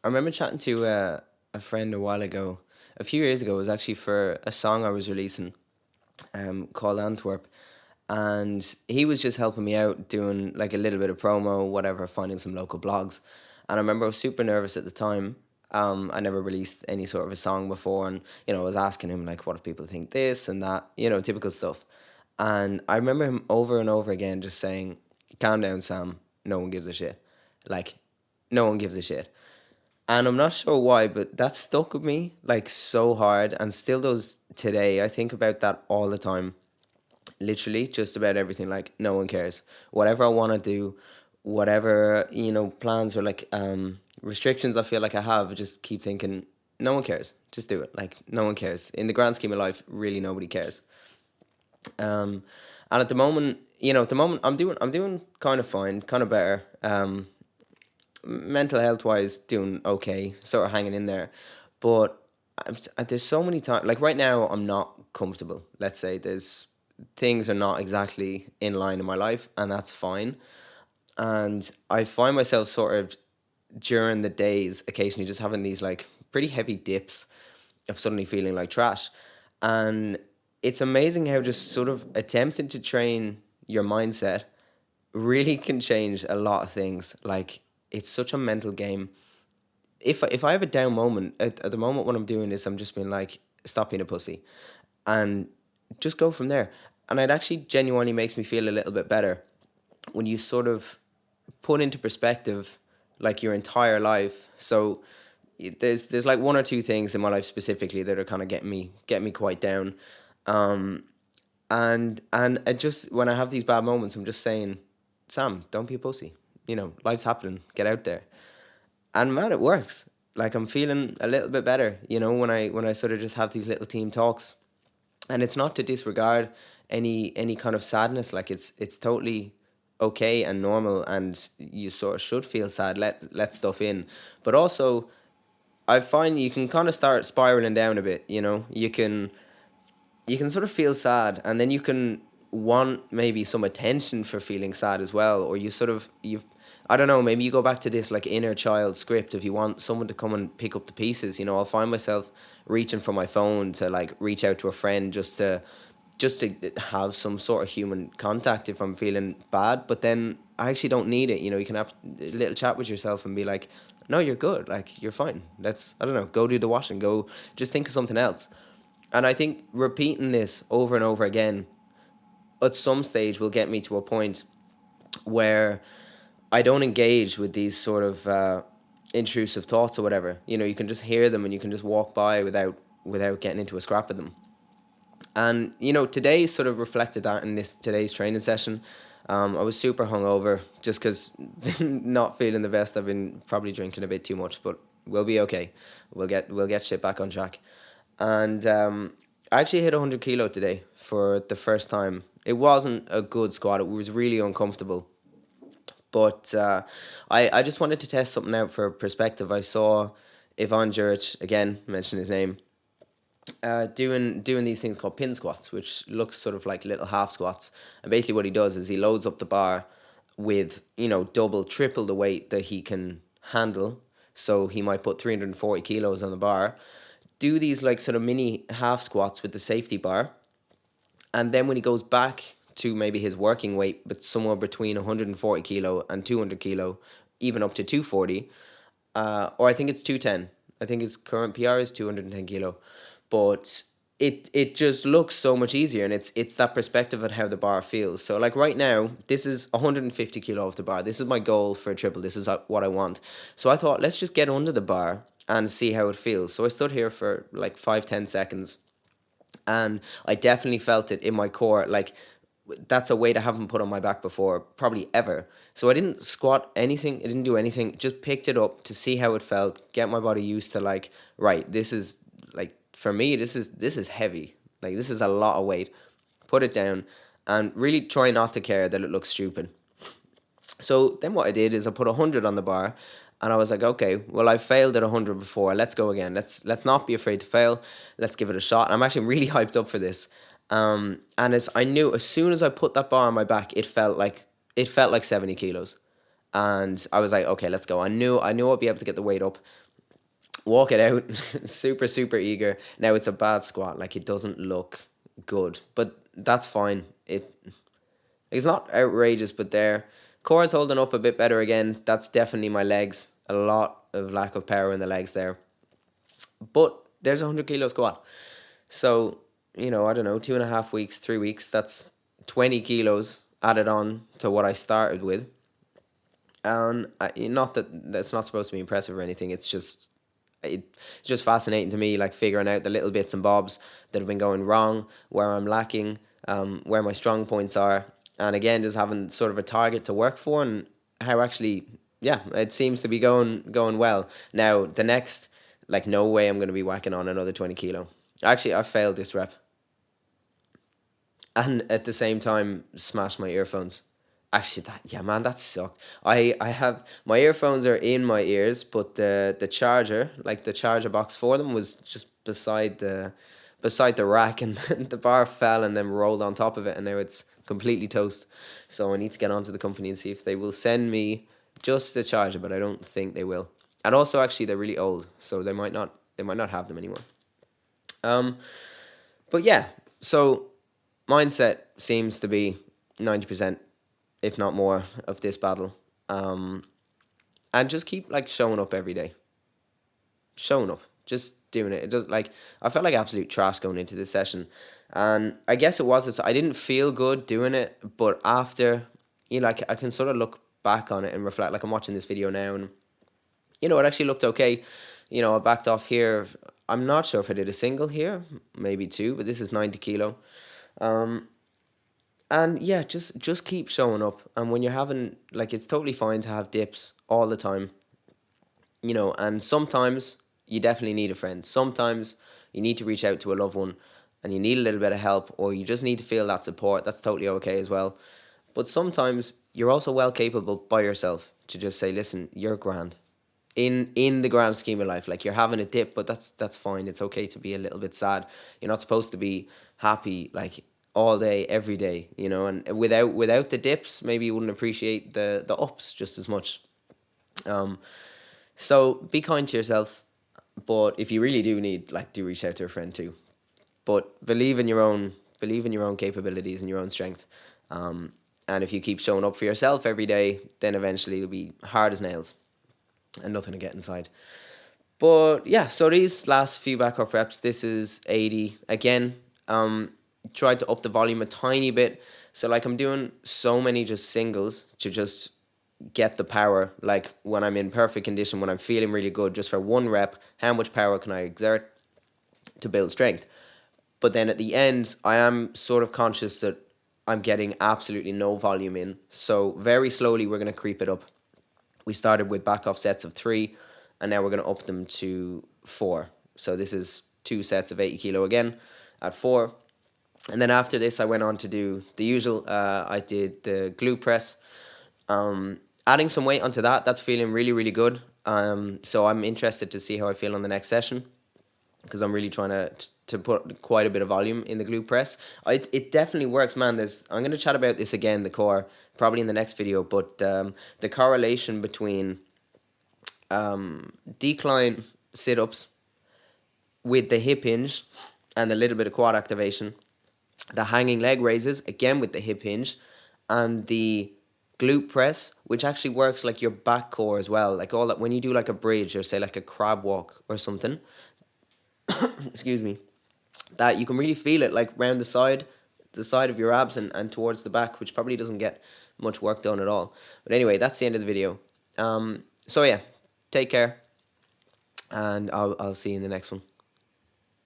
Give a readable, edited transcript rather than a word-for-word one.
I remember chatting to a friend a while ago, a few years ago. It was actually for a song I was releasing, called Antwerp, and he was just helping me out doing like a little bit of promo, whatever, finding some local blogs. And I remember I was super nervous at the time. I never released any sort of a song before, and I was asking him like, what if people think this and that, typical stuff. And I remember him over and over again just saying, "Calm down, Sam. No one gives a shit. Like, no one gives a shit." And I'm not sure why, but that stuck with me like so hard and still does today. I think about that all the time. Literally, just about everything. Like, no one cares. Whatever I want to do, whatever, plans or like restrictions I feel like I have, I just keep thinking, no one cares. Just do it. Like, no one cares. In the grand scheme of life, really nobody cares. Um, and at the moment I'm doing kind of fine, kind of better. Mental health wise, doing okay, sort of hanging in there. But there's so many times, like right now, I'm not comfortable. Let's say there's things are not exactly in line in my life, and that's fine. And I find myself sort of during the days occasionally just having these like pretty heavy dips of suddenly feeling like trash. And it's amazing how just sort of attempting to train your mindset really can change a lot of things. Like, it's such a mental game. If I have a down moment at the moment, what I'm doing is I'm just being like, stop being a pussy, and just go from there. And it actually genuinely makes me feel a little bit better when you sort of put into perspective like your entire life. So there's like one or two things in my life specifically that are kind of getting me quite down. Um, and it just, when I have these bad moments, I'm just saying, Sam, don't be a pussy. Life's happening. Get out there. And man, it works. Like, I'm feeling a little bit better. When I sort of just have these little team talks, and it's not to disregard any kind of sadness. Like, it's totally okay and normal, and you sort of should feel sad. Let stuff in, but also I find you can kind of start spiraling down a bit. You can sort of feel sad, and then you can want maybe some attention for feeling sad as well, or you've, I don't know, maybe you go back to this like inner child script. If you want someone to come and pick up the pieces, I'll find myself reaching for my phone to like reach out to a friend just to have some sort of human contact if I'm feeling bad. But then I actually don't need it. You can have a little chat with yourself and be like, no, you're good, like, you're fine. Let's, I don't know, go do the washing, go just think of something else. And I think repeating this over and over again at some stage will get me to a point where I don't engage with these sort of intrusive thoughts or whatever. You can just hear them and you can just walk by without getting into a scrap of them. And today sort of reflected that in this today's training session. I was super hungover just because not feeling the best. I've been probably drinking a bit too much, but we'll be okay. We'll get shit back on track. And I actually hit 100 kilo today for the first time. It wasn't a good squat. It was really uncomfortable. But I just wanted to test something out for perspective. I saw Ivan Juric, again, mention his name, doing these things called pin squats, which looks sort of like little half squats. And basically, what he does is he loads up the bar with double, triple the weight that he can handle. So he might put 340 kilos on the bar, do these like sort of mini half squats with the safety bar, and then when he goes back to maybe his working weight, but somewhere between 140 kilo and 200 kilo, even up to 240, or I think it's 210. I think his current PR is 210 kilo, but it just looks so much easier, and it's that perspective on how the bar feels. So like right now, this is 150 kilo off the bar. This is my goal for a triple. This is what I want. So I thought, let's just get under the bar and see how it feels. So I stood here for like 5-10 seconds, and I definitely felt it in my core. Like, that's a weight I haven't put on my back before, probably ever. So I didn't squat anything, I didn't do anything, just picked it up to see how it felt, get my body used to like, right, this is like, for me, this is heavy. Like, this is a lot of weight. Put it down and really try not to care that it looks stupid. So then what I did is I put 100 on the bar, and I was like, okay, well, I failed at 100 before. Let's go again. Let's not be afraid to fail. Let's give it a shot. I'm actually really hyped up for this. And as I knew, as soon as I put that bar on my back, it felt like 70 kilos. And I was like, okay, let's go. I knew I'd be able to get the weight up. walk it out. Super, super eager. Now it's a bad squat. Like it doesn't look good, but that's fine. It's not outrageous, but there. Core's holding up a bit better again. That's definitely my legs. A lot of lack of power in the legs there. But there's a 100 kilo squat. So, I don't know, 2.5 weeks, 3 weeks, that's 20 kilos added on to what I started with. And not that that's not supposed to be impressive or anything. It's just fascinating to me, like figuring out the little bits and bobs that have been going wrong, where I'm lacking, where my strong points are, and again, just having sort of a target to work for, and how actually, yeah, it seems to be going well. Now the next, like, no way I'm going to be whacking on another 20 kilo. Actually, I failed this rep, and at the same time smashed my earphones. Actually, that, yeah, man, that sucked. I have my earphones are in my ears, but the charger, like the charger box for them, was just beside the rack, and the bar fell and then rolled on top of it, and now it's completely toast. So I need to get onto the company and see if they will send me just the charger, but I don't think they will. And also, actually, they're really old, so they might not have them anymore. Um, but yeah, so mindset seems to be 90%, if not more, of this battle. Um, and just keep like showing up every day, showing up, just doing it. It does like I felt like absolute trash going into this session, and I guess it was. I didn't feel good doing it, but after, like I can sort of look back on it and reflect. Like I'm watching this video now, and it actually looked okay. I backed off here. I'm not sure if I did a single here, maybe two, but this is 90 kilo. Um, and yeah, just keep showing up. And when you're having, like, it's totally fine to have dips all the time, and sometimes you definitely need a friend. Sometimes you need to reach out to a loved one and you need a little bit of help, or you just need to feel that support. That's totally okay as well. But sometimes you're also well capable by yourself to just say, listen, you're grand. In the grand scheme of life, like, you're having a dip, but that's fine. It's okay to be a little bit sad. You're not supposed to be happy like all day every day, and without the dips, maybe you wouldn't appreciate the ups just as much. um so be kind to yourself, but if you really do need, like, do reach out to a friend too. But believe in your own capabilities and your own strength. And if you keep showing up for yourself every day, then eventually you'll be hard as nails and nothing to get inside. But yeah, so these last few back off reps, this is 80 again. Tried to up the volume a tiny bit. So, like, I'm doing so many just singles to just get the power. Like, when I'm in perfect condition, when I'm feeling really good, just for one rep, how much power can I exert to build strength? But then at the end, I am sort of conscious that I'm getting absolutely no volume in. So very slowly, we're going to creep it up. We started with back off sets of 3, and now we're going to up them to 4. So this is 2 sets of 80 kilo again at 4. And then after this, I went on to do the usual. I did the glute press. Adding some weight onto that, that's feeling really, really good. So I'm interested to see how I feel on the next session, because I'm really trying to put quite a bit of volume in the glute press. It definitely works, man. I'm going to chat about this again, the core, probably in the next video, but the correlation between decline sit-ups with the hip hinge and a little bit of quad activation, the hanging leg raises, again with the hip hinge, and the glute press, which actually works like your back core as well. Like, all that, when you do like a bridge or say like a crab walk or something, excuse me, that you can really feel it like round the side of your abs, and towards the back, which probably doesn't get much work done at all. But anyway, that's the end of the video. So yeah, take care, and I'll see you in the next one.